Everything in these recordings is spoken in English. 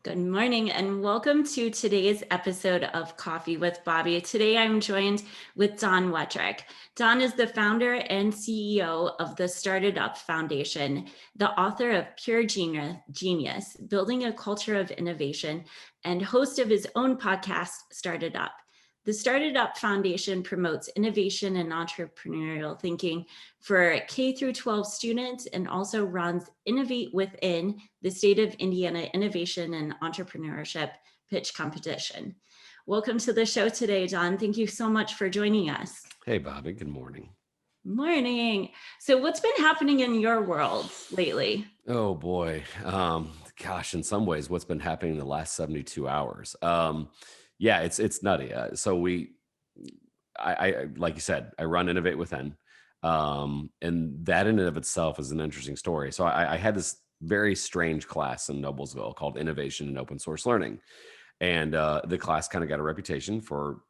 Good morning and welcome to today's episode of Coffee with Bobbi. Today I'm joined with Don Wettrick. Don is the founder and CEO of the STARTedUP Foundation, the author of Pure Genius, Building a Culture of Innovation, and host of his own podcast, Started Up. The STARTedUP Foundation promotes innovation and entrepreneurial thinking for K through 12 students and also runs Innovate WithIN, the state of Indiana innovation and entrepreneurship pitch competition. Welcome to the show today, Don. Thank you so much for joining us. Hey, Bobbi. Good morning. Morning. So what's been happening in your world lately? Oh boy. Gosh, in some ways, what's been happening in the last 72 hours? Yeah, it's nutty. I like you said, I run Innovate WithIN. And that in and of itself is an interesting story. So I had this very strange class in Noblesville called Innovation and Open Source Learning. And the class kind of got a reputation for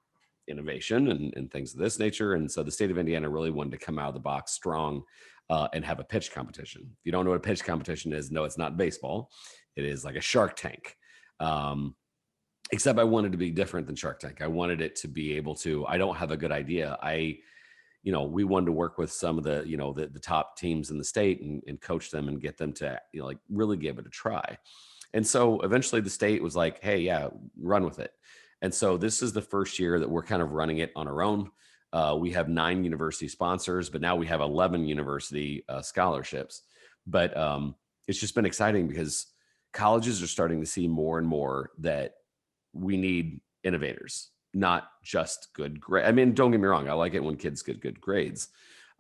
innovation and things of this nature. And so the state of Indiana really wanted to come out of the box strong and have a pitch competition. If you don't know what a pitch competition is, no, it's not baseball. It is like a Shark Tank. Except I wanted to be different than Shark Tank. I wanted it to be able to, I don't have a good idea. We wanted to work with some of the top teams in the state and coach them and get them to, like really give it a try. And so eventually the state was like, hey, yeah, run with it. And so this is the first year that we're kind of running it on our own. We have 9 university sponsors, but now we have 11 university scholarships. But it's just been exciting because colleges are starting to see more and more that we need innovators, not just good grades. I mean, don't get me wrong. I like it when kids get good grades.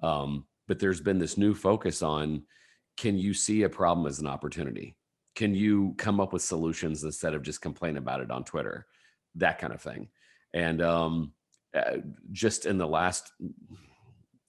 But there's been this new focus on, can you see a problem as an opportunity? Can you come up with solutions instead of just complain about it on Twitter? That kind of thing. And just in the last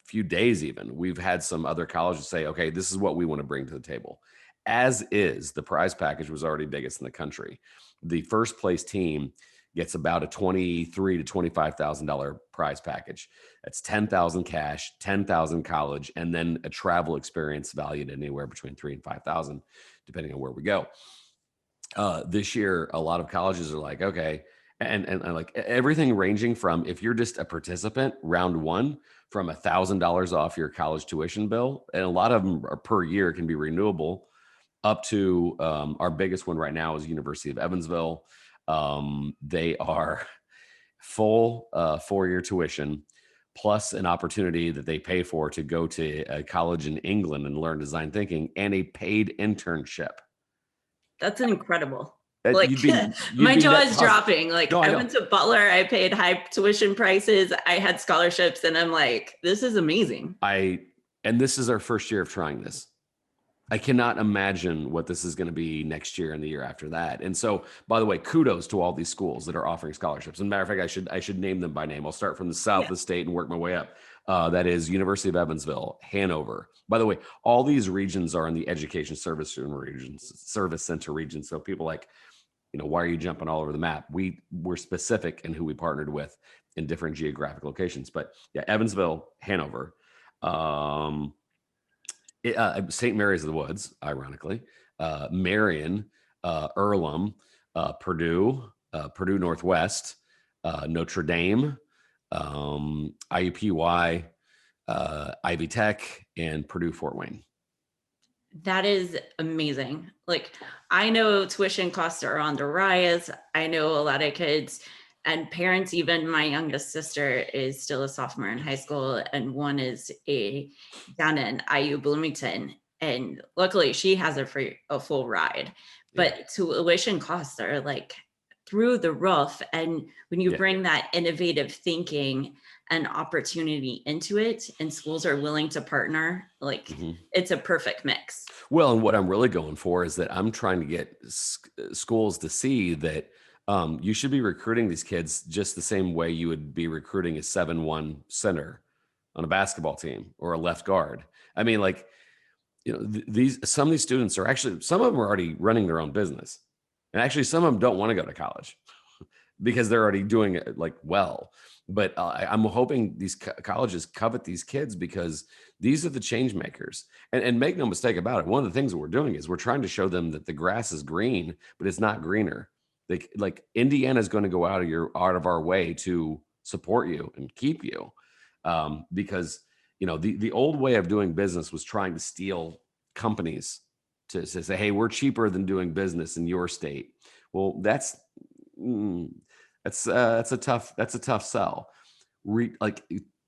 few days, even, we've had some other colleges say, okay, this is what we want to bring to the table. As is, the prize package was already biggest in the country. The first place team gets about a $23,000 to $25,000 prize package. That's $10,000 cash, $10,000 college, and then a travel experience valued anywhere between $3,000 and $5,000, depending on where we go. This year, a lot of colleges are like, okay, and like everything ranging from, if you're just a participant, round one, from $1,000 off your college tuition bill, and a lot of them are per year, can be renewable, up to our biggest one right now is University of Evansville. They are full 4-year tuition, plus an opportunity that they pay for to go to a college in England and learn design thinking, and a paid internship. That's incredible. Like, my jaw is dropping. Like, no, I went to Butler, I paid high tuition prices, I had scholarships, and I'm like, this is amazing. And this is our first year of trying this. I cannot imagine what this is going to be next year and the year after that. And so, by the way, kudos to all these schools that are offering scholarships. As a matter of fact, I should name them by name. I'll start from the south of the state and work my way up. That is University of Evansville, Hanover. By the way, all these regions are in the education service center region. So people like, why are you jumping all over the map? We're specific in who we partnered with in different geographic locations. But yeah, Evansville, Hanover, St. Mary's of the Woods, ironically, Marion, Earlham, Purdue, Purdue Northwest, Notre Dame, IUPUI, Ivy Tech, and Purdue Fort Wayne. That is amazing. Like, I know tuition costs are on the rise. I know a lot of kids and parents, even my youngest sister is still a sophomore in high school, and one is down in IU Bloomington. And luckily she has a full ride, but tuition costs are like through the roof. And when you bring that innovative thinking and opportunity into it, and schools are willing to partner, like it's a perfect mix. Well, and what I'm really going for is that I'm trying to get schools to see that you should be recruiting these kids just the same way you would be recruiting a 7-1 center on a basketball team or a left guard. I mean, like, some of these students are actually, some of them are already running their own business. And actually, some of them don't want to go to college because they're already doing it like well. But I'm hoping these colleges covet these kids because these are the change makers. And make no mistake about it, one of the things that we're doing is we're trying to show them that the grass is green, but it's not greener. Like Indiana is going to go out of our way to support you and keep you, because the old way of doing business was trying to steal companies to say, hey, we're cheaper than doing business in your state. Well, mm, that's a tough sell. Like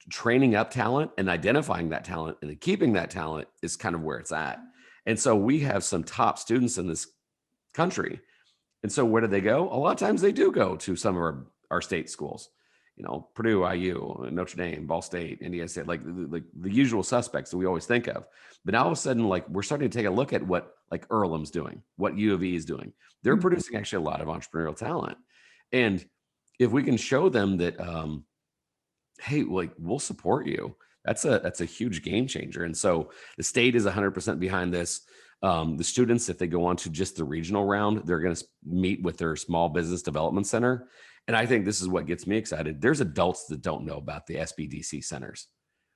training up talent and identifying that talent and then keeping that talent is kind of where it's at. And so we have some top students in this country. And so where do they go? A lot of times they do go to some of our state schools, Purdue, IU, Notre Dame, Ball State, Indiana State, like the usual suspects that we always think of. But now all of a sudden, like we're starting to take a look at what like Earlham's doing, what U of E is doing. They're producing actually a lot of entrepreneurial talent. And if we can show them that, hey, like we'll support you, that's a huge game changer. And so the state is 100% behind this. The students, if they go on to just the regional round, they're going to meet with their small business development center. And I think this is what gets me excited. There's adults that don't know about the SBDC centers.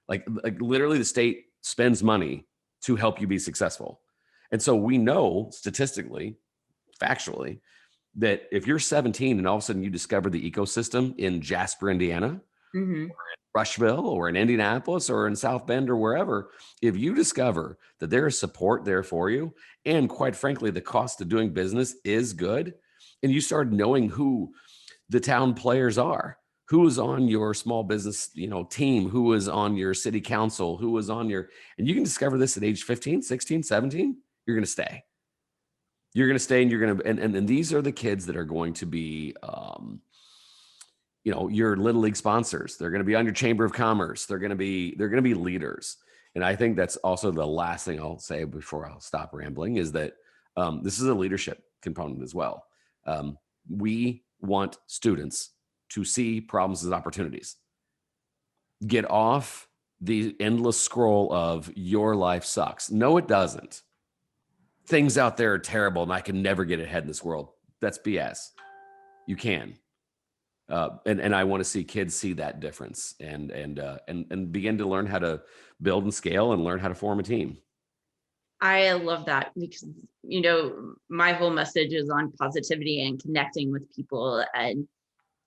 Like literally the state spends money to help you be successful. And so we know statistically, factually, that if you're 17 and all of a sudden you discover the ecosystem in Jasper, Indiana, or in Rushville, or in Indianapolis, or in South Bend, or wherever, if you discover that there is support there for you, and quite frankly, the cost of doing business is good, and you start knowing who the town players are, who is on your small business, team, who is on your city council, who is on and you can discover this at age 15, 16, 17, you're going to stay. You're going to stay, and you're going to, and these are the kids that are going to be, your little league sponsors. They're going to be on your chamber of commerce. They're going to be leaders. And I think that's also the last thing I'll say before I'll stop rambling is that this is a leadership component as well. We want students to see problems as opportunities. Get off the endless scroll of your life sucks. No, it doesn't. Things out there are terrible and I can never get ahead in this world. That's BS. You can. And I want to see kids see that difference and begin to learn how to build and scale and learn how to form a team. I love that because, my whole message is on positivity and connecting with people and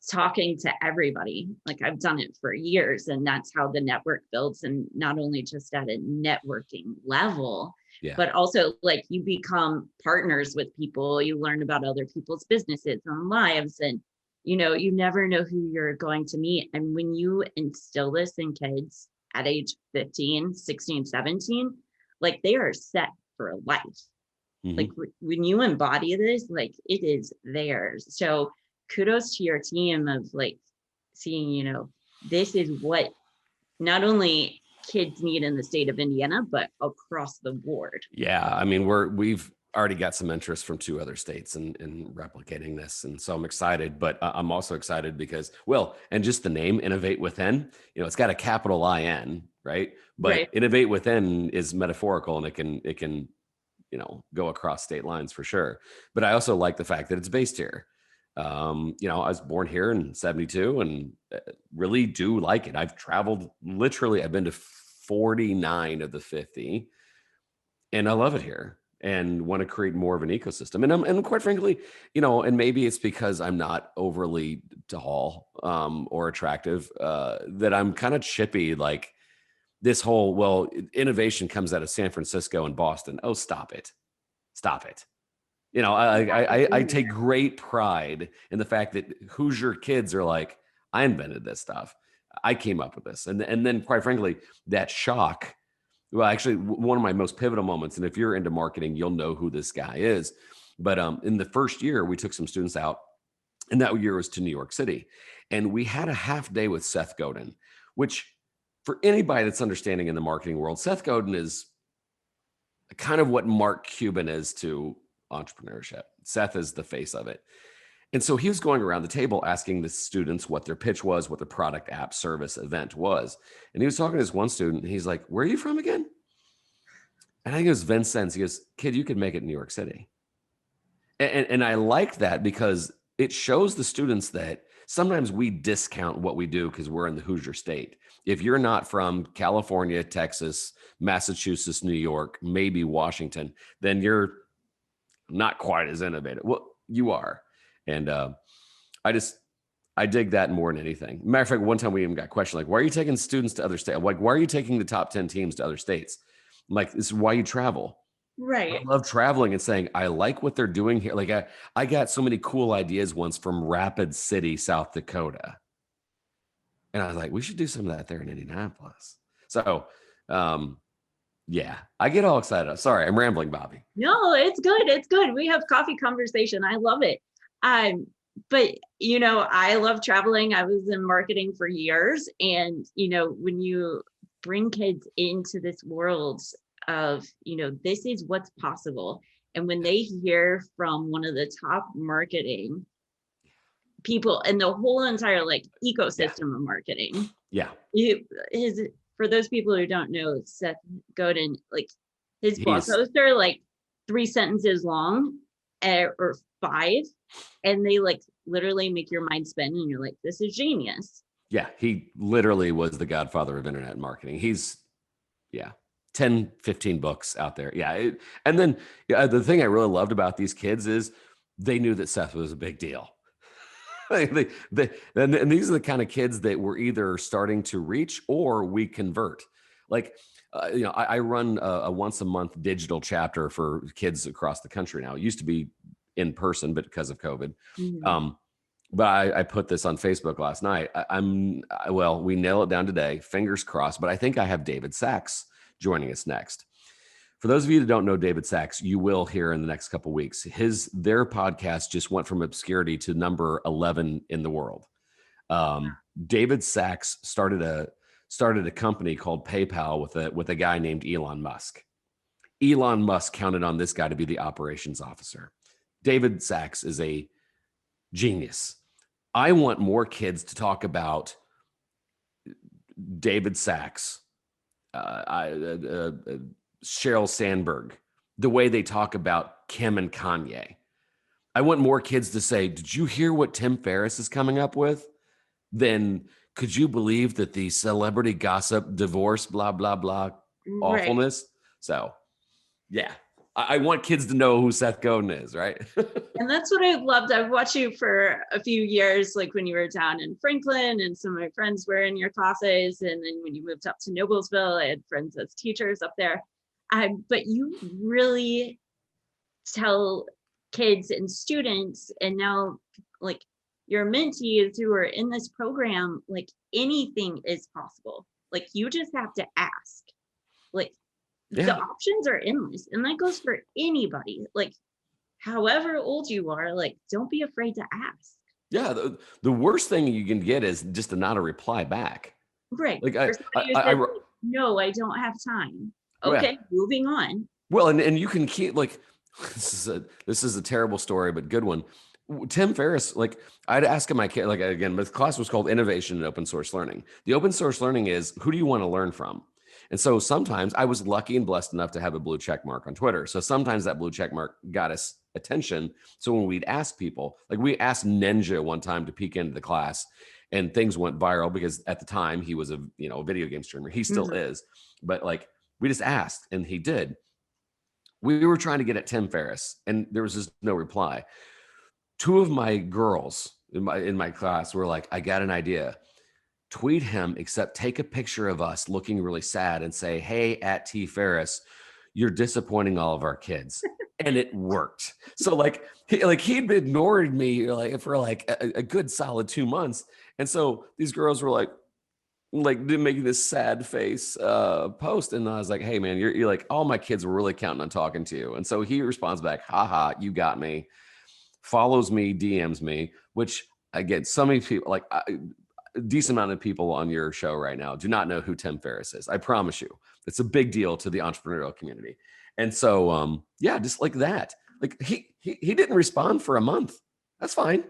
talking to everybody. Like I've done it for years, and that's how the network builds. And not only just at a networking level, but also like you become partners with people, you learn about other people's businesses and lives, and you never know who you're going to meet. And when you instill this in kids at age 15, 16, 17, like they are set for life. Like when you embody this, like it is theirs. So kudos to your team of like seeing, this is what not only kids need in the state of Indiana, but across the board. Yeah. I mean, we've already got some interest from 2 other states in replicating this. And so I'm excited, but I'm also excited because, and just the name Innovate WithIN, it's got a capital IN, right? But Innovate WithIN is metaphorical, and it can, go across state lines for sure. But I also like the fact that it's based here. I was born here in 72 and really do like it. I've traveled I've been to 49 of the 50 and I love it here and want to create more of an ecosystem. And quite frankly, and maybe it's because I'm not overly tall or attractive that I'm kind of chippy. Like this whole, innovation comes out of San Francisco and Boston. Oh, stop it. I take great pride in the fact that Hoosier kids are like, I invented this stuff. I came up with this. And then quite frankly, that shock, actually one of my most pivotal moments, and if you're into marketing, you'll know who this guy is. But in the first year, we took some students out, and that year was to New York City. And we had a half day with Seth Godin, which for anybody that's understanding in the marketing world, Seth Godin is kind of what Mark Cuban is to entrepreneurship. Seth is the face of it. And so he was going around the table asking the students what their pitch was, what the product, app, service, event was. And he was talking to this one student, and he's like, where are you from again? And I think it was Vincennes. He goes, kid, you could make it in New York City. And I like that because it shows the students that sometimes we discount what we do because we're in the Hoosier state. If you're not from California, Texas, Massachusetts, New York, maybe Washington, then you're not quite as innovative. Well, you are. And I dig that more than anything. Matter of fact, one time we even got questioned, like, why are you taking students to other states? Like, why are you taking the top 10 teams to other states? I'm like, this is why you travel. I Right. love traveling and saying, I like what they're doing here. Like I got so many cool ideas once from Rapid City, South Dakota. And I was like, we should do some of that there in Indianapolis. So, yeah, I get all excited. Sorry, I'm rambling, Bobbi. No, it's good. It's good. We have coffee conversation. I love it. But I love traveling. I was in marketing for years. And, when you bring kids into this world of, this is what's possible. And when they hear from one of the top marketing people and the whole entire ecosystem of marketing, Yeah. for those people who don't know, Seth Godin, his blog He's, posts are 3 sentences long, or 5, and they literally make your mind spin, and you're like, this is genius. yeah, he literally was the godfather of internet marketing. He's, 10, 15 books out there. Yeah. And then the thing I really loved about these kids is they knew that Seth was a big deal. And these are the kind of kids that we're either starting to reach or we convert. I run a once a month digital chapter for kids across the country now. It used to be in person, but because of COVID. Mm-hmm. But I put this on Facebook last night. We nail it down today, fingers crossed, but I think I have David Sachs joining us next. For those of you that don't know David Sachs, you will hear in the next couple of weeks. Their podcast just went from obscurity to number 11 in the world. David Sachs started a company called PayPal with a guy named Elon Musk. Elon Musk counted on this guy to be the operations officer. David Sachs is a genius. I want more kids to talk about David Sachs, Sheryl Sandberg, the way they talk about Kim and Kanye. I want more kids to say, did you hear what Tim Ferriss is coming up with? Then could you believe that the celebrity gossip, divorce, blah, blah, blah, awfulness? Right. So, yeah, I want kids to know who Seth Godin is, right? And that's what I loved. I've watched you for a few years, like when you were down in Franklin and some of my friends were in your classes. And then when you moved up to Noblesville, I had friends as teachers up there. But you really tell kids and students, and now your mentees who are in this program, anything is possible. You just have to ask. The options are endless, and that goes for anybody. However old you are, don't be afraid to ask. Yeah, the worst thing you can get is just to not a reply back. Right. No, I don't have time. Okay, moving on. Well, and you can keep this is a terrible story, but good one. Tim Ferriss, I'd ask my kid, again, the class was called Innovation and Open Source Learning. The open source learning is, who do you want to learn from? And so sometimes I was lucky and blessed enough to have a blue check mark on Twitter. So sometimes that blue check mark got us attention. So when we'd ask people, we asked Ninja one time to peek into the class, and things went viral because at the time he was a video game streamer. He still is, but we just asked and he did. We were trying to get at Tim Ferriss and there was just no reply. 2 of my girls in my class were like, I got an idea. Tweet him, except take a picture of us looking really sad and say, hey, at T Ferriss, you're disappointing all of our kids. And it worked. So he'd ignored me for a good solid 2 months. And so these girls were making this sad face post. And I was like, hey man, you're all my kids were really counting on talking to you. And so he responds back, haha, you got me. Follows me, DMs me, which again, so many people, a decent amount of people on your show right now do not know who Tim Ferriss is. I promise you, it's a big deal to the entrepreneurial community. And so, just like that, he didn't respond for a month. That's fine.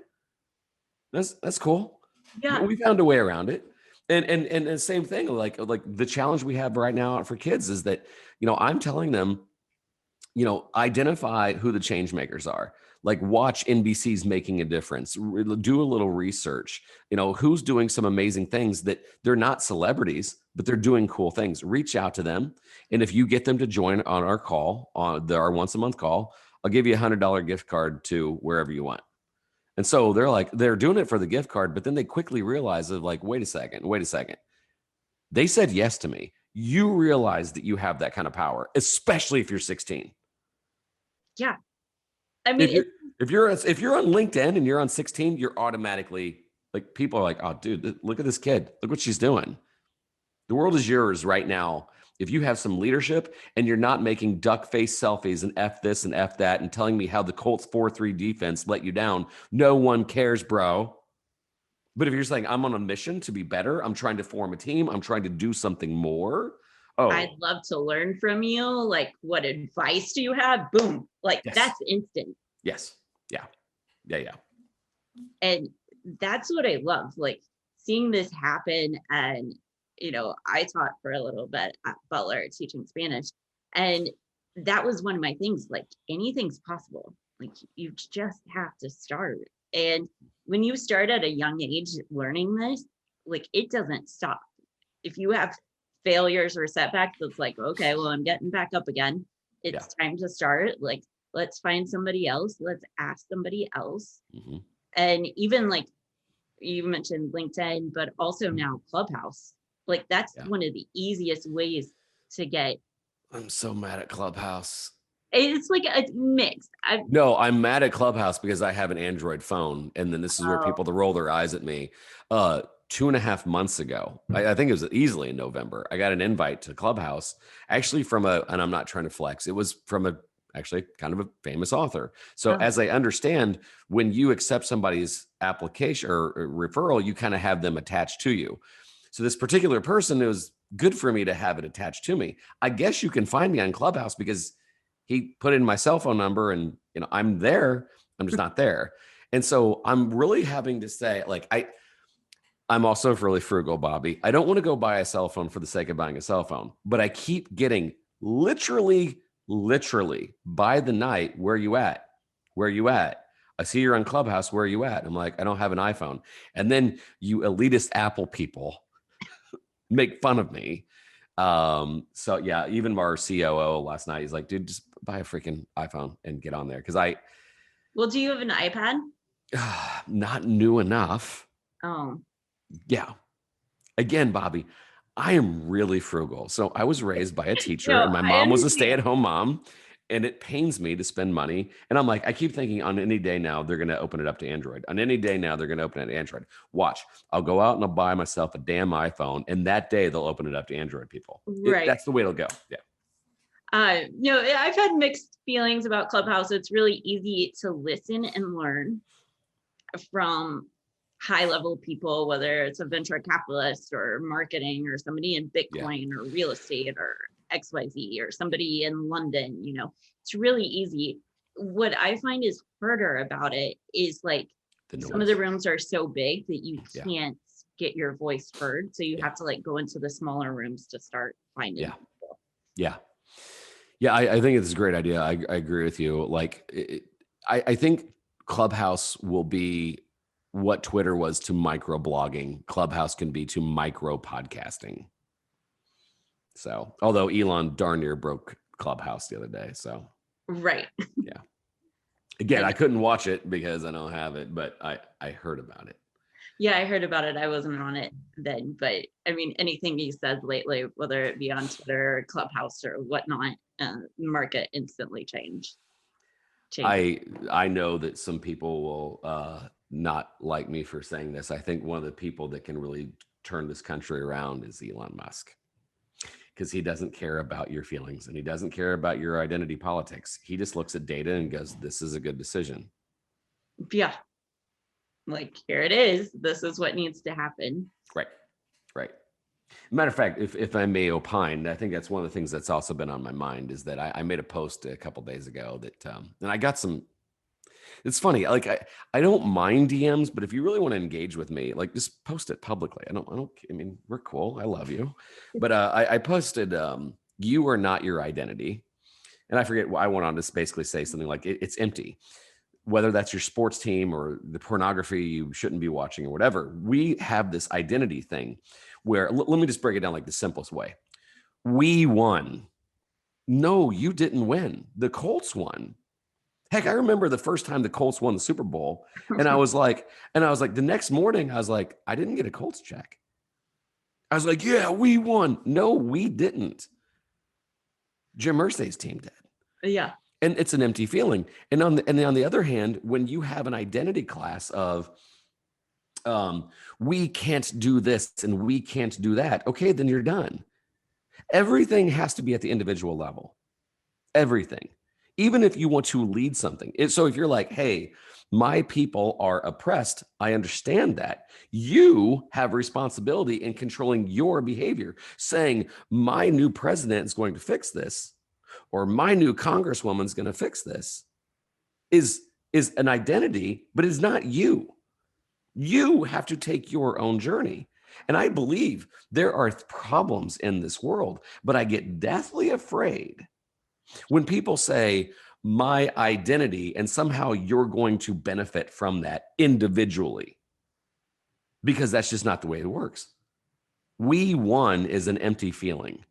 That's cool. Yeah, we found a way around it. And the same thing, like the challenge we have right now for kids is that, I'm telling them, identify who the change makers are. Like watch NBC's Making a Difference, do a little research, who's doing some amazing things that they're not celebrities, but they're doing cool things. Reach out to them. And if you get them to join on our call, on our once a month call, I'll give you $100 gift card to wherever you want. And so they're doing it for the gift card, but then they quickly realize of like, wait a second. They said yes to me. You realize that you have that kind of power, especially if you're 16. Yeah. I mean, If you're on LinkedIn and you're on 16, you're automatically like, people are like, oh, dude, look at this kid. Look what she's doing. The world is yours right now. If you have some leadership and you're not making duck face selfies and F this and F that and telling me how the Colts 4-3 defense let you down, no one cares, bro. But if you're saying I'm on a mission to be better, I'm trying to form a team, I'm trying to do something more. Oh, I'd love to learn from you. Like, what advice do you have? Boom. Like, yes. That's instant. Yes. Yeah. And that's what I love, like seeing this happen. And, I taught for a little bit at Butler teaching Spanish. And that was one of my things, like anything's possible. Like you just have to start. And when you start at a young age learning this, like it doesn't stop. If you have failures or setbacks, it's like, okay, well, I'm getting back up again. It's time to start. Like, let's find somebody else. Let's ask somebody else. Mm-hmm. And even like you mentioned LinkedIn, but also now Clubhouse. Like that's one of the easiest ways to get. I'm so mad at Clubhouse. It's like a mix. I'm mad at Clubhouse because I have an Android phone. And then this is where people roll their eyes at me. 2.5 months ago, I think it was easily in November, I got an invite to Clubhouse, actually and I'm not trying to flex, it was from actually kind of a famous author. So as I understand, when you accept somebody's application or referral, you kind of have them attached to you. So this particular person, it was good for me to have it attached to me. I guess you can find me on Clubhouse because he put in my cell phone number and, I'm there, I'm just not there. And so I'm really having to say, like, I'm also really frugal, Bobbi. I don't want to go buy a cell phone for the sake of buying a cell phone, but I keep getting literally by the night, where you at? I see you're on Clubhouse. Where are you at? I'm like, I don't have an iPhone. And then you elitist Apple people make fun of me. So yeah, even our COO last night, he's like, dude, just buy a freaking iPhone and get on there. Well, do you have an iPad? Not new enough. Oh. Yeah. Again, Bobbi, I am really frugal. So I was raised by a teacher and my mom was a stay-at-home mom, and it pains me to spend money. And I'm like, I keep thinking on any day now, they're going to open it up to Android. On any day now, they're going to open it to Android. Watch, I'll go out and I'll buy myself a damn iPhone. And that day they'll open it up to Android people. Right. That's the way it'll go. Yeah. I've had mixed feelings about Clubhouse. It's really easy to listen and learn from high level people, whether it's a venture capitalist or marketing or somebody in Bitcoin or real estate or XYZ or somebody in London. It's really easy. What I find is harder about it is like some of the rooms are so big that you can't get your voice heard. So you have to like go into the smaller rooms to start finding people. Yeah, I think it's a great idea. I agree with you. Like, I think Clubhouse will be what Twitter was to microblogging. Clubhouse can be to micro podcasting. So, although Elon darn near broke Clubhouse the other day. So, right. Yeah. Again, I couldn't watch it because I don't have it, but I heard about it. Yeah, I heard about it. I wasn't on it then, but I mean, anything he said lately, whether it be on Twitter or Clubhouse or whatnot, market instantly changed. I know that some people will not like me for saying this. I think one of the people that can really turn this country around is Elon Musk, because he doesn't care about your feelings and he doesn't care about your identity politics. He just looks at data and goes, this is a good decision. Yeah. Like, here it is. This is what needs to happen. Right. Matter of fact, if I may opine, I think that's one of the things that's also been on my mind is that I made a post a couple days ago that, and I got some, it's funny. Like I don't mind DMs, but if you really want to engage with me, like just post it publicly. I mean, we're cool. I love you. But I posted, you are not your identity. And I forget what I went on to basically say something like it's empty. Whether that's your sports team or the pornography you shouldn't be watching or whatever, we have this identity thing where, let me just break it down like the simplest way. We won. No, you didn't win. The Colts won. Heck, I remember the first time the Colts won the Super Bowl, and I was like, the next morning, I was like, I didn't get a Colts check. I was like, yeah, we won. No, we didn't. Jim Irsay's team did. Yeah. And it's an empty feeling. And on the other hand, when you have an identity class of, we can't do this and we can't do that, okay, then you're done. Everything has to be at the individual level. Everything. Even if you want to lead something. So if you're like, hey, my people are oppressed, I understand that. You have responsibility in controlling your behavior, saying my new president is going to fix this, or my new congresswoman is going to fix this, is an identity, but it's not you. You have to take your own journey. And I believe there are problems in this world, but I get deathly afraid when people say my identity and somehow you're going to benefit from that individually, because that's just not the way it works. We won is an empty feeling.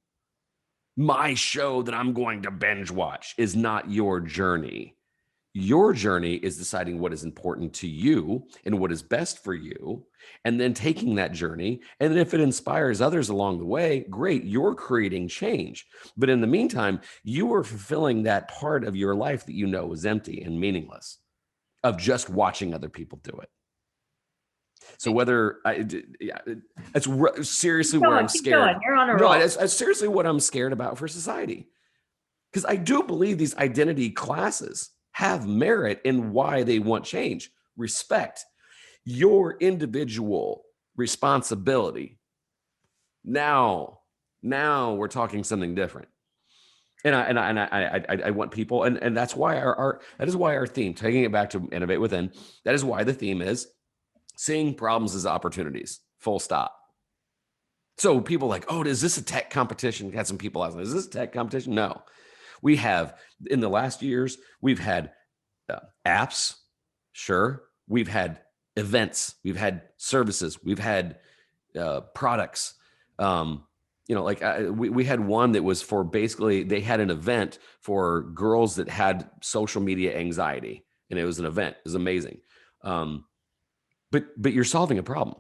My show that I'm going to binge watch is not your journey. Your journey is deciding what is important to you and what is best for you, and then taking that journey. And then if it inspires others along the way, great, you're creating change. But in the meantime, you are fulfilling that part of your life that you know is empty and meaningless, of just watching other people do it. So it's seriously where I'm scared. You're on a roll. No, it's seriously what I'm scared about for society. Because I do believe these identity classes have merit in why they want change. Respect your individual responsibility. Now we're talking something different. And I want people, and that's why our theme, taking it back to Innovate WithIN, that is why the theme is seeing problems as opportunities, full stop. So people like, oh, is this a tech competition? Got some people asking, is this a tech competition? No. We have, in the last years, we've had apps, sure. We've had events, we've had services, we've had products. We had one that was for, basically, they had an event for girls that had social media anxiety, and it was an event. It was amazing. But you're solving a problem.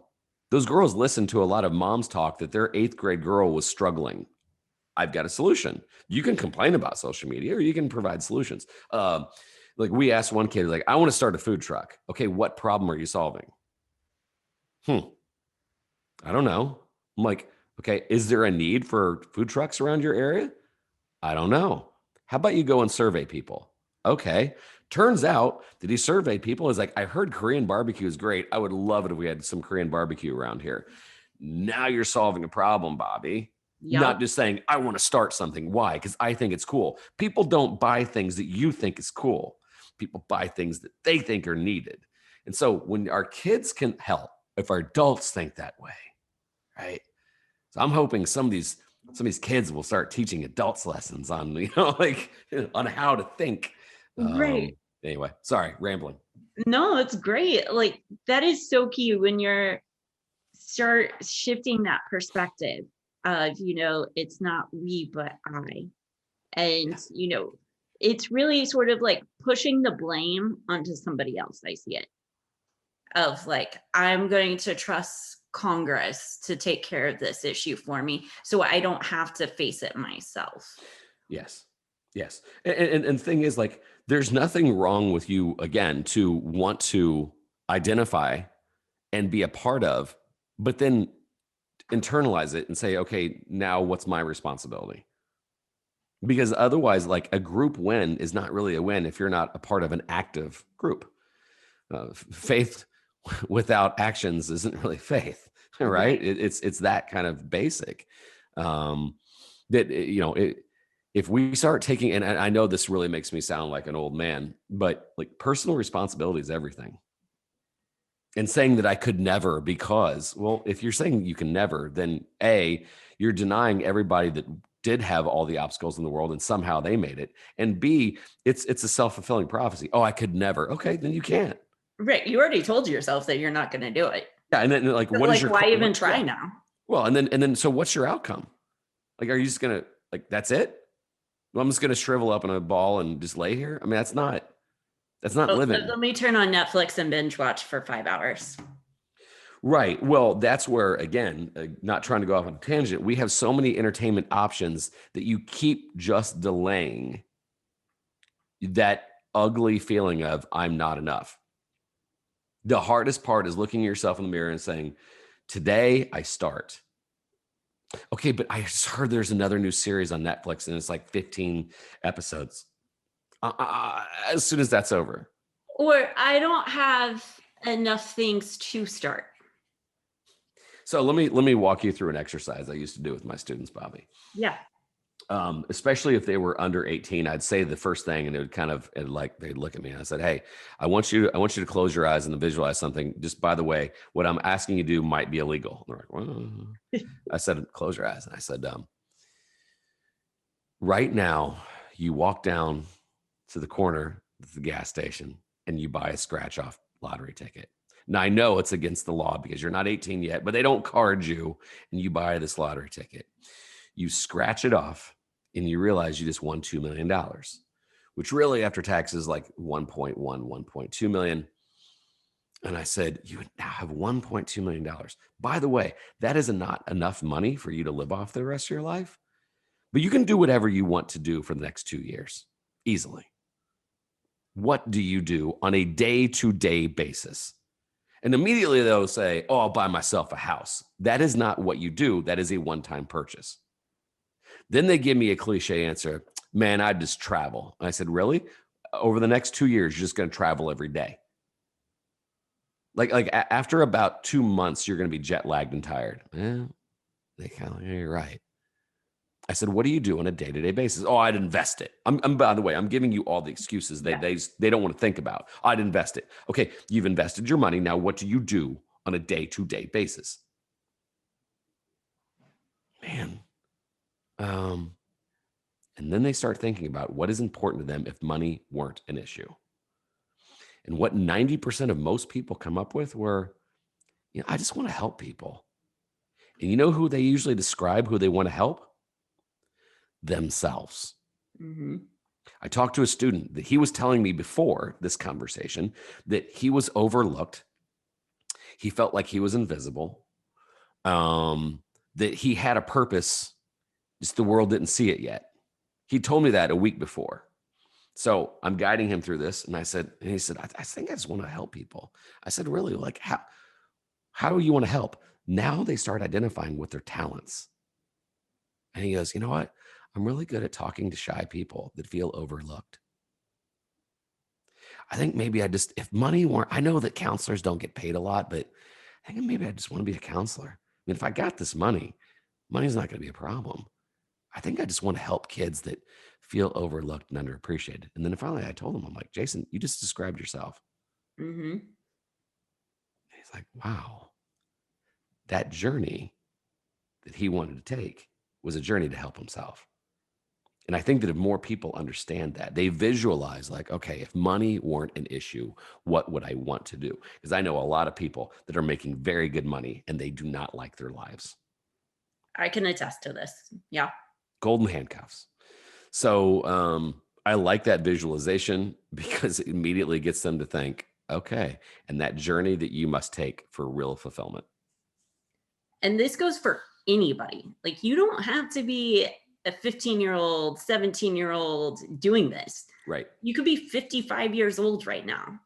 Those girls listened to a lot of moms talk that their 8th grade girl was struggling. I've got a solution. You can complain about social media, or you can provide solutions. Like we asked one kid, like, I want to start a food truck. Okay, what problem are you solving? I don't know. I'm like, okay, is there a need for food trucks around your area? I don't know. How about you go and survey people? Okay. Turns out that he surveyed people. Is like, I heard Korean barbecue is great. I would love it if we had some Korean barbecue around here. Now you're solving a problem, Bobbi. Yep. Not just saying, I want to start something. Why? Because I think it's cool. People don't buy things that you think is cool. People buy things that they think are needed. And so when our kids can help, if our adults think that way, right? So I'm hoping some of these kids will start teaching adults lessons on, on how to think. Right. Anyway, sorry, rambling. No, it's great. Like, that is so key when you're start shifting that perspective of, it's not we, but I. And, yes. It's really sort of like pushing the blame onto somebody else. I see it of like, I'm going to trust Congress to take care of this issue for me, so I don't have to face it myself. Yes. And the thing is, like, there's nothing wrong with you, again, to want to identify and be a part of, but then internalize it and say, okay, now what's my responsibility? Because otherwise, like, a group win is not really a win if you're not a part of an active group. Faith without actions isn't really faith, right? It's that kind of basic. If we start taking, and I know this really makes me sound like an old man, but like, personal responsibility is everything. And saying that I could never, because, well, if you're saying you can never, then A, you're denying everybody that did have all the obstacles in the world and somehow they made it. And B, it's a self-fulfilling prophecy. Oh, I could never. Okay, then you can't. Right. You already told yourself that you're not going to do it. Yeah. And then like, But what is like, your, why even what, try yeah. now? Well, and then, so what's your outcome? Like, are you just going to like, that's it? Well, I'm just going to shrivel up in a ball and just lay here. I mean, that's not Oh, living. let me turn on Netflix and binge watch for 5 hours. Right. Well, that's where, again, not trying to go off on a tangent, we have so many entertainment options that you keep just delaying that ugly feeling of I'm not enough. The hardest part is looking at yourself in the mirror and saying, today I start. Okay, but I just heard there's another new series on Netflix and it's like 15 episodes. As soon as that's over. Or I don't have enough things to start. So let me walk you through an exercise I used to do with my students, Bobbi. Yeah. Especially if they were under 18, I'd say the first thing, and it would kind of like they'd look at me and I said, "Hey, I want you to close your eyes and visualize something. Just by the way, what I'm asking you to do might be illegal." And they're like, "Well," I said, "Close your eyes." And I said, "Right now, you walk down to the corner of the gas station and you buy a scratch off lottery ticket. Now I know it's against the law because you're not 18 yet, but they don't card you, and you buy this lottery ticket. You scratch it off and you realize you just won $2 million, which really after taxes like 1.2 million. And I said, you now have $1.2 million. By the way, that is not enough money for you to live off the rest of your life, but you can do whatever you want to do for the next 2 years easily. What do you do on a day-to-day basis?" And immediately they'll say, "Oh, I'll buy myself a house." That is not what you do. That is a one-time purchase. Then they give me a cliche answer, "Man, I just travel." And I said, "Really? Over the next 2 years, you're just going to travel every day?" After about 2 months, you're going to be jet lagged and tired. Yeah, they kind of, yeah, you're right. I said, "What do you do on a day-to-day basis?" "Oh, I'd invest it." I'm by the way, I'm giving you all the excuses they don't want to think about. "I'd invest it." Okay, you've invested your money. Now, what do you do on a day-to-day basis? Man. And then they start thinking about what is important to them if money weren't an issue. And what 90% of most people come up with were, I just want to help people. And you know who they usually describe who they want to help? Themselves. Mm-hmm. I talked to a student that he was telling me before this conversation that he was overlooked. He felt like he was invisible, that he had a purpose, just the world didn't see it yet. He told me that a week before. So I'm guiding him through this. And he said, I think I just want to help people. I said, "Really? Like how do you want to help?" Now they start identifying with their talents. And he goes, "You know what? I'm really good at talking to shy people that feel overlooked. I think maybe if money weren't, I know that counselors don't get paid a lot, but I think maybe I just want to be a counselor. I mean, if I got this money's not going to be a problem. I think I just want to help kids that feel overlooked and underappreciated." And then finally I told him, I'm like, "Jason, you just described yourself." Mm-hmm. He's like, wow, that journey that he wanted to take was a journey to help himself. And I think that if more people understand that, they visualize like, okay, if money weren't an issue, what would I want to do? Because I know a lot of people that are making very good money and they do not like their lives. I can attest to this. Yeah. Golden handcuffs. So I like that visualization because it immediately gets them to think, okay, and that journey that you must take for real fulfillment. And this goes for anybody. Like, you don't have to be a 15-year-old, 17-year-old doing this. Right. You could be 55 years old right now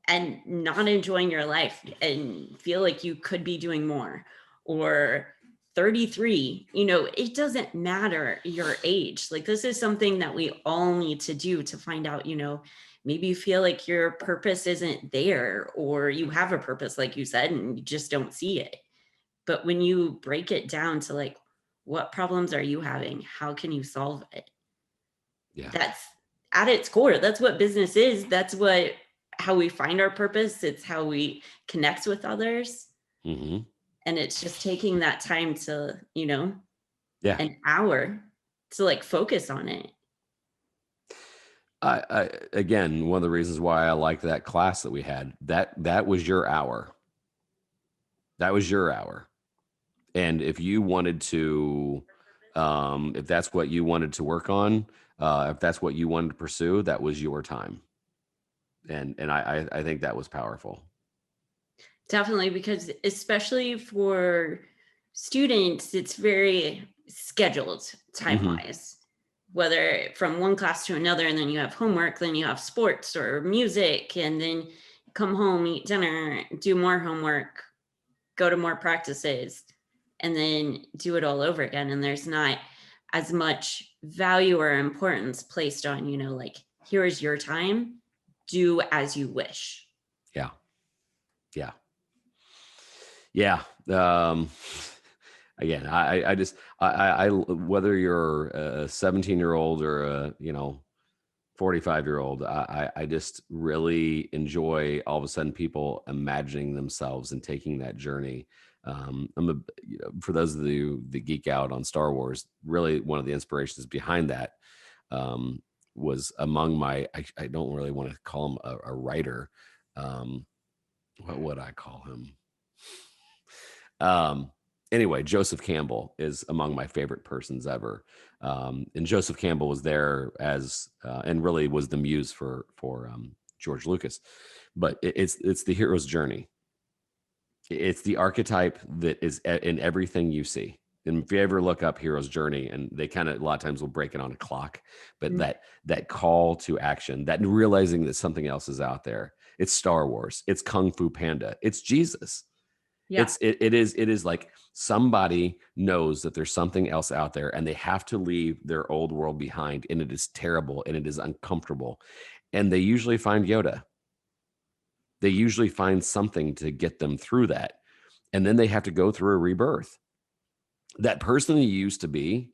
and not enjoying your life and feel like you could be doing more, or 33. It doesn't matter your age. Like, this is something that we all need to do to find out, maybe you feel like your purpose isn't there, or you have a purpose, like you said, and you just don't see it. But when you break it down to like, what problems are you having? How can you solve it? Yeah. That's at its core. That's what business is. That's how we find our purpose. It's how we connect with others. Mm-hmm. And it's just taking that time to, Yeah. an hour to like focus on it. Again, one of the reasons why I liked that class that we had, that was your hour. That was your hour. And if you wanted to, if that's what you wanted to work on, if that's what you wanted to pursue, that was your time. And I think that was powerful. Definitely, because especially for students, it's very scheduled time wise, whether from one class to another, and then you have homework, then you have sports or music, and then come home, eat dinner, do more homework, go to more practices, and then do it all over again. And there's not as much value or importance placed on, like, here is your time, do as you wish. Yeah. Yeah. Yeah. Again, I just, whether you're a 17-year-old or a, 45-year-old, I just really enjoy all of a sudden people imagining themselves and taking that journey. For those of you that geek out on Star Wars, really one of the inspirations behind that was among my, I don't really want to call him a writer. What would I call him? Anyway, Joseph Campbell is among my favorite persons ever. And Joseph Campbell was there as, and really was the muse for George Lucas, but it's the hero's journey. It's the archetype that is in everything you see. And if you ever look up hero's journey, and they kind of a lot of times will break it on a clock, but that call to action, that realizing that something else is out there. It's Star Wars. It's Kung Fu Panda. It's Jesus. Yeah. It is like somebody knows that there's something else out there, and they have to leave their old world behind, and it is terrible and it is uncomfortable. And they usually find Yoda. They usually find something to get them through that. And then they have to go through a rebirth. That person you used to be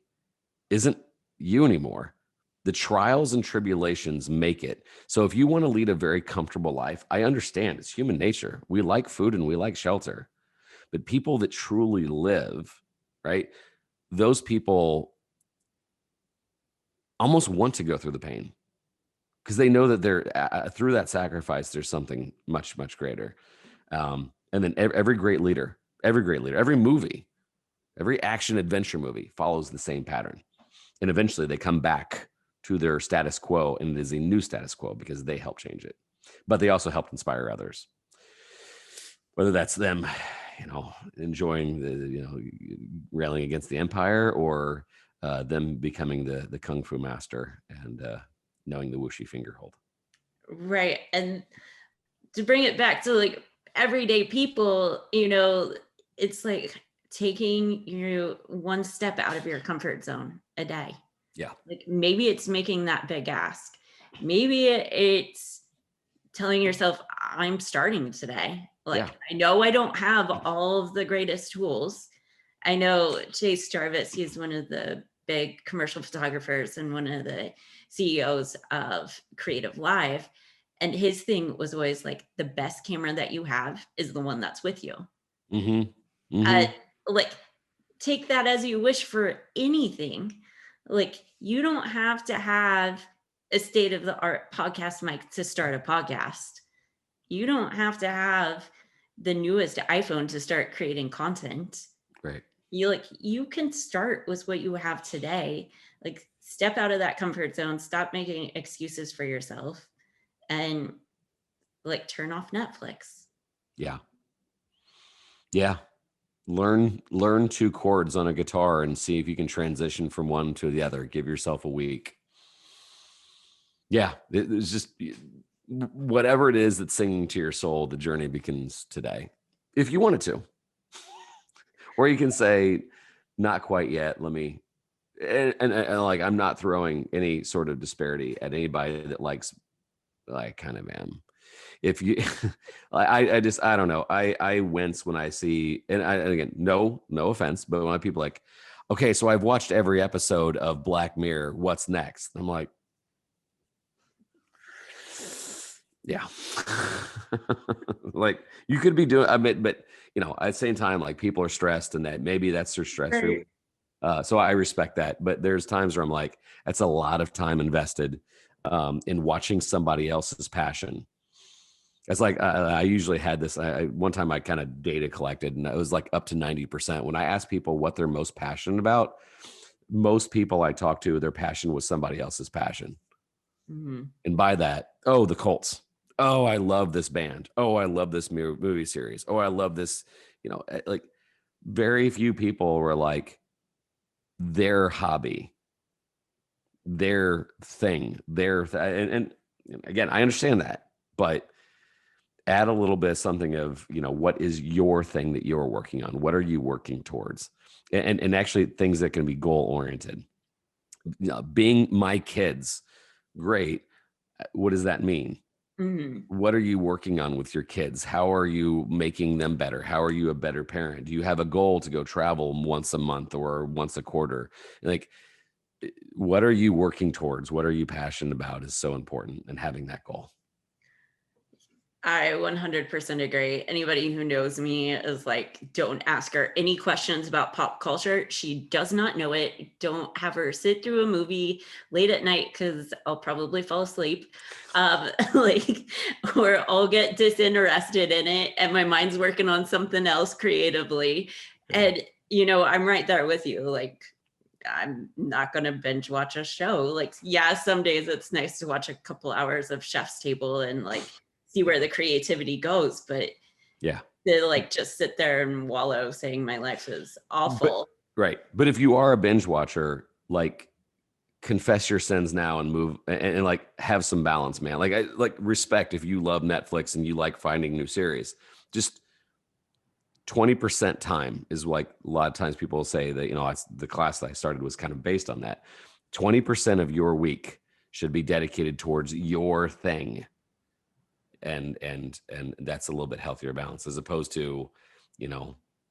isn't you anymore. The trials and tribulations make it. So if you want to lead a very comfortable life, I understand it's human nature. We like food and we like shelter. But people that truly live, right? Those people almost want to go through the pain because they know that they're through that sacrifice, there's something much, much greater. And then every great leader, every movie, every action adventure movie follows the same pattern. And eventually they come back to their status quo, and it is a new status quo because they help change it. But they also help inspire others. Whether that's them, enjoying the, railing against the empire, or them becoming the Kung Fu master and knowing the Wuxi finger hold. Right. And to bring it back to like everyday people, it's like taking you one step out of your comfort zone a day. Yeah. Like maybe it's making that big ask. Maybe it's telling yourself, I'm starting today. Like, I know I don't have all of the greatest tools. I know Chase Jarvis, he's one of the big commercial photographers and one of the CEOs of Creative Live. And his thing was always like, the best camera that you have is the one that's with you. Like, take that as you wish for anything. Like, you don't have to have a state of the art podcast mic to start a podcast. You don't have to have the newest iPhone to start creating content. Right. You can start with what you have today. Like, step out of that comfort zone, stop making excuses for yourself, and like turn off Netflix. Yeah. Yeah. Learn 2 chords on a guitar and see if you can transition from one to the other. Give yourself a week. Yeah. It's just whatever it is that's singing to your soul, the journey begins today. If you wanted to. Or you can say, not quite yet. Let me, and like, I'm not throwing any sort of disparity at anybody that likes, I kind of am. If you, I don't know. I wince when I see, and again, no offense, but when people like, okay, so I've watched every episode of Black Mirror. What's next? I'm like, yeah. Like, you could be doing, but at the same time, like, people are stressed, and that maybe that's their stress. So I respect that. But there's times where I'm like, that's a lot of time invested in watching somebody else's passion. It's like I usually had this. One time I kind of data collected, and it was like up to 90%. When I ask people what they're most passionate about, most people I talk to, their passion was somebody else's passion. Mhm. And by that, oh, the Colts. Oh, I love this band. Oh, I love this movie series. Oh, I love this. Like very few people were like their hobby, their thing, and again, I understand that, but add a little bit of something of, what is your thing that you're working on? What are you working towards? And actually things that can be goal oriented. Being my kids, great. What does that mean? Mhm. What are you working on with your kids? How are you making them better? How are you a better parent? Do you have a goal to go travel once a month or once a quarter? Like, what are you working towards? What are you passionate about is so important, and having that goal. I 100% agree. Anybody who knows me is like, don't ask her any questions about pop culture. She does not know it. Don't have her sit through a movie late at night because I'll probably fall asleep. Like, or I'll get disinterested in it and my mind's working on something else creatively. Yeah. And, I'm right there with you. Like, I'm not going to binge watch a show. Like, yeah, some days it's nice to watch a couple hours of Chef's Table and like see where the creativity goes. But Yeah. to like just sit there and wallow saying my life is But awful. right. But if you are a binge watcher, like confess your sins now and move and like have some balance, man. Like I like respect if you love Netflix and you like finding new series. Just 20% time is like a lot of times people say that, the class that I started was kind of based on that. 20% of your week should be dedicated towards your thing. And that's a little bit healthier balance as opposed to,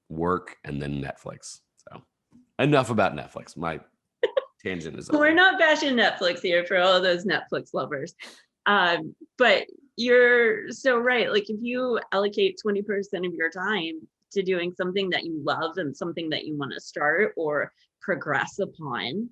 work and then Netflix. So enough about Netflix. My tangent is We're over. not bashing Netflix here for all those Netflix lovers. But you're so right. Like if you allocate 20% of your time to doing something that you love and something that you want to start or progress upon,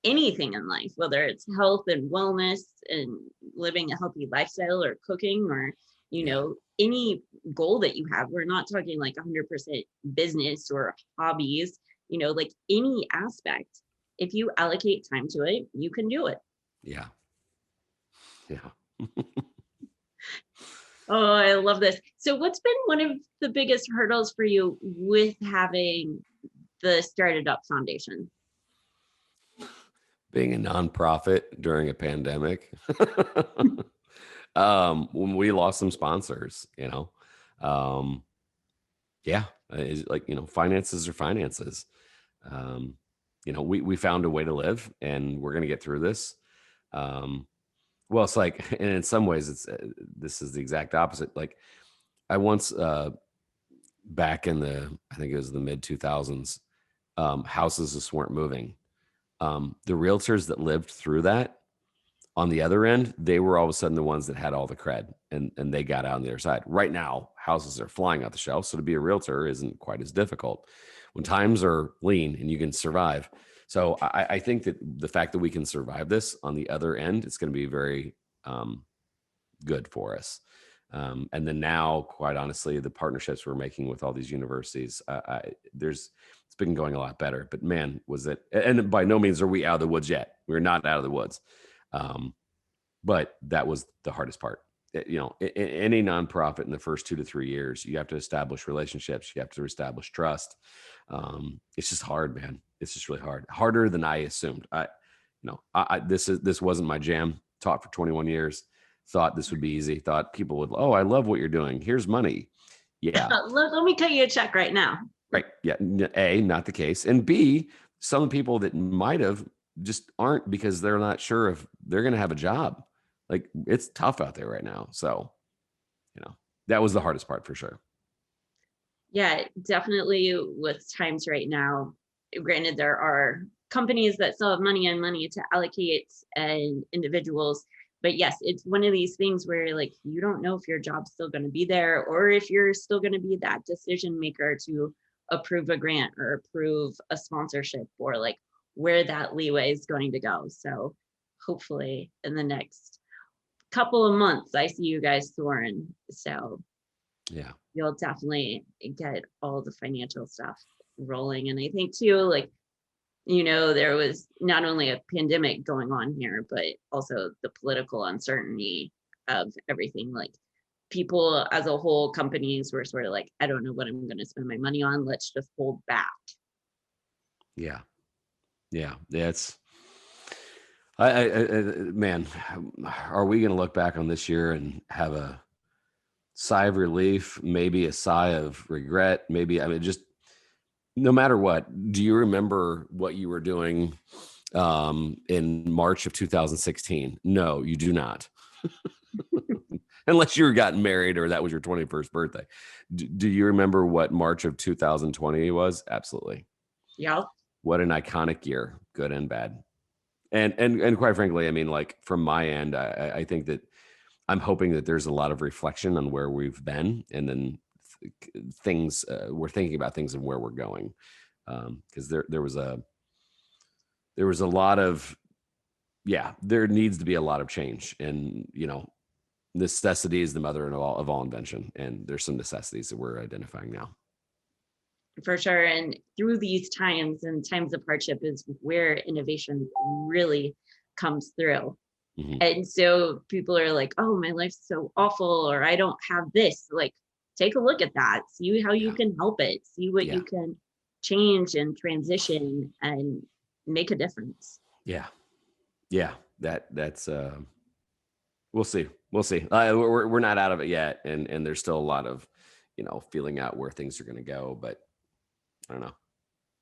anything in life, whether it's health and wellness and living a healthy lifestyle or cooking or, Yeah. any goal that you have. We're not talking like 100% business or hobbies, like any aspect. If you allocate time to it, you can do it. Yeah. Yeah. Oh, I love this. So what's been one of the biggest hurdles for you with having the Started Up Foundation? Being a nonprofit during a pandemic. When we lost some sponsors, um, yeah, is like, finances are finances. Um, we found a way to live and we're going to get through this. Um, well, it's like, and in some ways it's, this is the exact opposite. Like I once, back in I think it was the mid 2000s, houses just weren't moving. The realtors that lived through that, on the other end, they were all of a sudden the ones that had all the cred and they got out on the other side. Right now, houses are flying off the shelf. So to be a realtor isn't quite as difficult when times are lean and you can survive. So I think that the fact that we can survive this on the other end, it's going to be very good for us. And then now, quite honestly, the partnerships we're making with all these universities, it's been going a lot better. But man, was it? And by no means are we out of the woods yet. We're not out of the woods. But that was the hardest part. Any nonprofit in the first 2 to 3 years, you have to establish relationships. You have to establish trust. It's just hard, man. It's just really hard. Harder than I assumed. This wasn't my jam. Taught for 21 years. Thought this would be easy. Thought people would, oh, I love what you're doing. Here's money. Yeah. Let me cut you a check right now. Right. Yeah. A, not the case. And B, some people that might have just aren't because they're not sure if they're going to have a job. Like it's tough out there right now. So, that was the hardest part for sure. Yeah, definitely with times right now. Granted, there are companies that still have money to allocate and individuals. But yes, it's one of these things where like you don't know if your job's still going to be there or if you're still going to be that decision maker to approve a grant or approve a sponsorship, or like where that leeway is going to go. So hopefully in the next couple of months, I see you guys soaring. So Yeah. you'll definitely get all the financial stuff rolling. And I think too, like, there was not only a pandemic going on here, but also the political uncertainty of everything. Like, people as a whole, companies were sort of like, I don't know what I'm going to spend my money on. Let's just hold back. Yeah. Yeah. It's, man, are we going to look back on this year and have a sigh of relief, maybe a sigh of regret? Maybe, I mean, just no matter what, do you remember what you were doing in March of 2016? No, you do not. Unless you were gotten married or that was your 21st birthday. Do you remember what March of 2020 was? Absolutely. Yeah. What an iconic year, good and bad. And quite frankly, I mean, like from my end, I think that I'm hoping that there's a lot of reflection on where we've been, and then things we're thinking about things and where we're going. Because there was a lot of, there needs to be a lot of change, and necessity is the mother of all invention, and there's some necessities that we're identifying now. For sure. And through these times and times of hardship is where innovation really comes through. Mm-hmm. And so people are like, oh, my life's so awful, or I don't have this. Like, take a look at that, see how you can help it, see what you can change and transition and make a difference. Yeah. That's we'll see. We're not out of it yet, and there's still a lot of feeling out where things are going to go, but I don't know.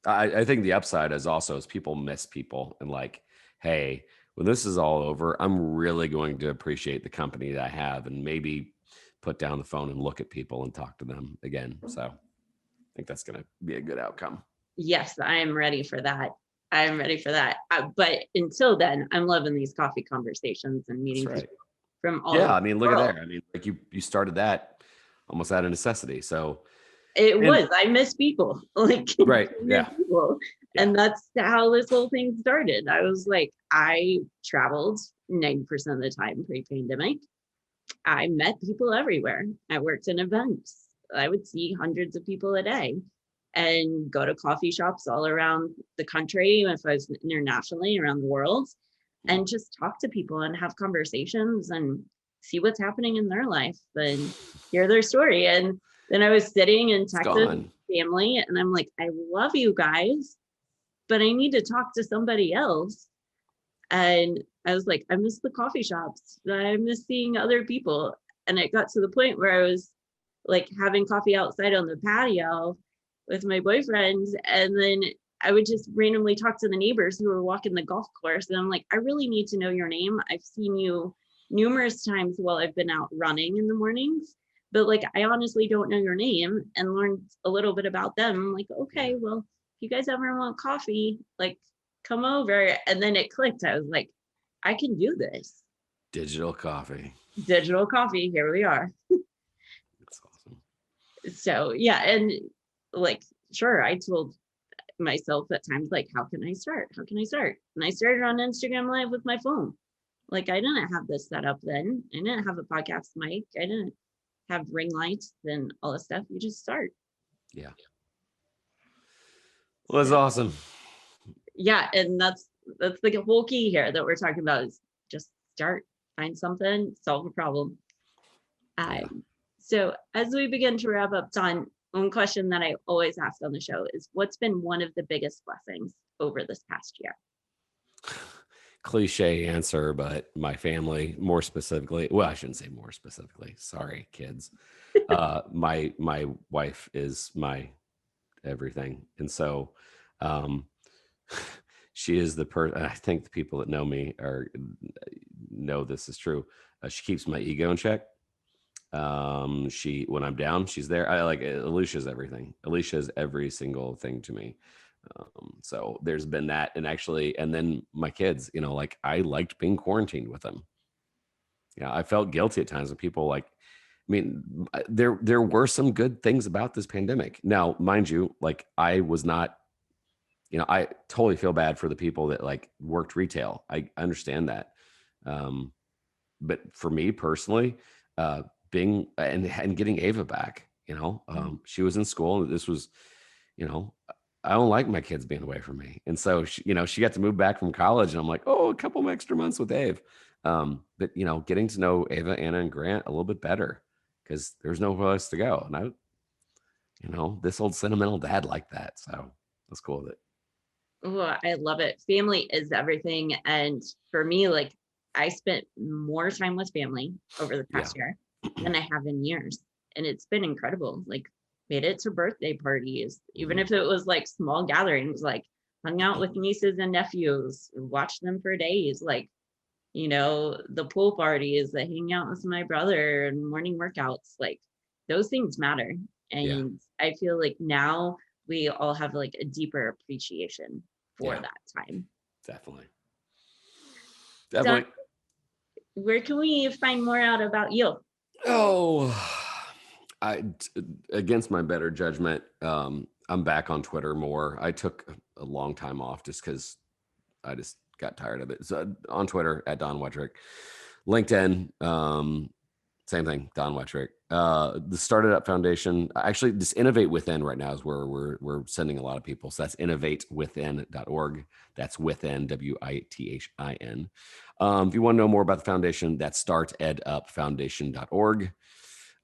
I think the upside is people miss people, and like, hey, when this is all over, I'm really going to appreciate the company that I have, and maybe put down the phone and look at people and talk to them again. So I think that's going to be a good outcome. Yes, I am ready for that. But until then, I'm loving these coffee conversations and meeting people from all over I mean, look the world. at there. I mean, like you started that almost out of necessity. So I miss people. Like, right. Yeah. People. Yeah. And that's how this whole thing started. I was like, I traveled 90% of the time pre-pandemic. I met people everywhere. I worked in events. I would see hundreds of people a day and go to coffee shops all around the country, if I was internationally around the world, and just talk to people and have conversations and see what's happening in their life and hear their story. And then I was sitting in Texas with family, and I'm like, I love you guys, but I need to talk to somebody else. And I was like, I miss the coffee shops. I miss seeing other people. And it got to the point where I was like having coffee outside on the patio with my boyfriend. And then I would just randomly talk to the neighbors who were walking the golf course. And I'm like, I really need to know your name. I've seen you numerous times while I've been out running in the mornings, but like, I honestly don't know your name, and learned a little bit about them. I'm like, okay, well, if you guys ever want coffee, like, come over. And then it clicked. I was like, I can do this. Digital coffee. Here we are. That's awesome. So yeah. And like, sure, I told myself at times, like, how can I start? And I started on Instagram Live with my phone. Like, I didn't have this set up then. I didn't have a podcast mic. I didn't have ring lights and all this stuff. You just start. Yeah. Well, that's awesome. Yeah. And that's the whole key here that we're talking about, is just start, find something, solve a problem. So as we begin to wrap up, Don, one question that I always ask on the show is, what's been one of the biggest blessings over this past year? Cliche answer, but my family, more specifically, well, I shouldn't say more specifically. Sorry, kids. My wife is my everything. And so she is the person, I think the people that know me know this is true. She keeps my ego in check. When I'm down, she's there. I like Alicia's everything. Alicia's every single thing to me. So there's been that, and then my kids, like, I liked being quarantined with them. Yeah. I felt guilty at times when people like, mean, there were some good things about this pandemic. Now, mind you, like I was not, I totally feel bad for the people that like worked retail. I understand that. But for me personally, being and getting Ava back, she was in school. And this was, I don't like my kids being away from me. And so, she got to move back from college and I'm like, oh, a couple extra months with Ave. But, getting to know Ava, Anna, and Grant a little bit better because there's no place to go. And this old sentimental dad like that. So that's cool with it. Oh, I love it. Family is everything. And for me, like I spent more time with family over the Yeah. past year than I have in years. And it's been incredible. Like made it to birthday parties, even if it was like small gatherings, like hung out with nieces and nephews, watched them for days, like, the pool parties, the hanging out with my brother and morning workouts, like those things matter. Yeah. And I feel like now we all have like a deeper appreciation for Yeah. that time. Definitely. Don, where can we find more out about you? Oh, against my better judgment, I'm back on Twitter more. I took a long time off just because I just got tired of it. So on Twitter at Don Wettrick, LinkedIn, same thing, Don Wettrick. The STARTedUP Foundation, actually, this Innovate WithIN right now is where we're sending a lot of people. So that's innovatewithin.org. That's WithIN, WITHIN. If you want to know more about the foundation, that's startedupfoundation.org.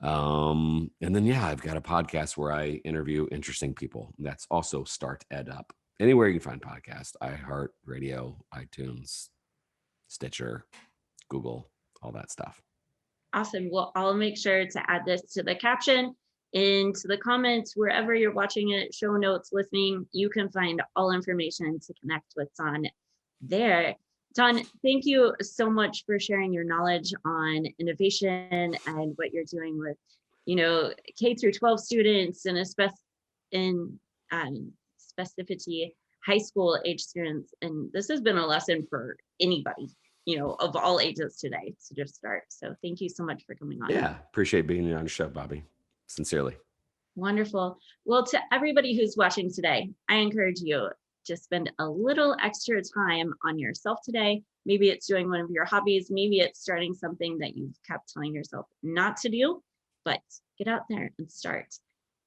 And then, I've got a podcast where I interview interesting people. That's also Start Ed Up. Anywhere you can find podcasts, iHeartRadio, iTunes, Stitcher, Google, all that stuff. Awesome. Well, I'll make sure to add this to the caption, into the comments, wherever you're watching it, show notes, listening, you can find all information to connect with Don there. Don, thank you so much for sharing your knowledge on innovation and what you're doing with, K through 12 students and in specificity high school age students. And this has been a lesson for anybody, of all ages today to just start. So thank you so much for coming on. Yeah, appreciate being on the show, Bobbi. Sincerely. Wonderful. Well, to everybody who's watching today, I encourage you to spend a little extra time on yourself today. Maybe it's doing one of your hobbies. Maybe it's starting something that you've kept telling yourself not to do, but get out there and start.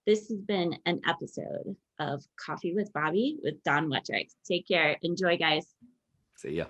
This has been an episode of Coffee with Bobbi with Don Wettrick. Take care. Enjoy, guys. See ya.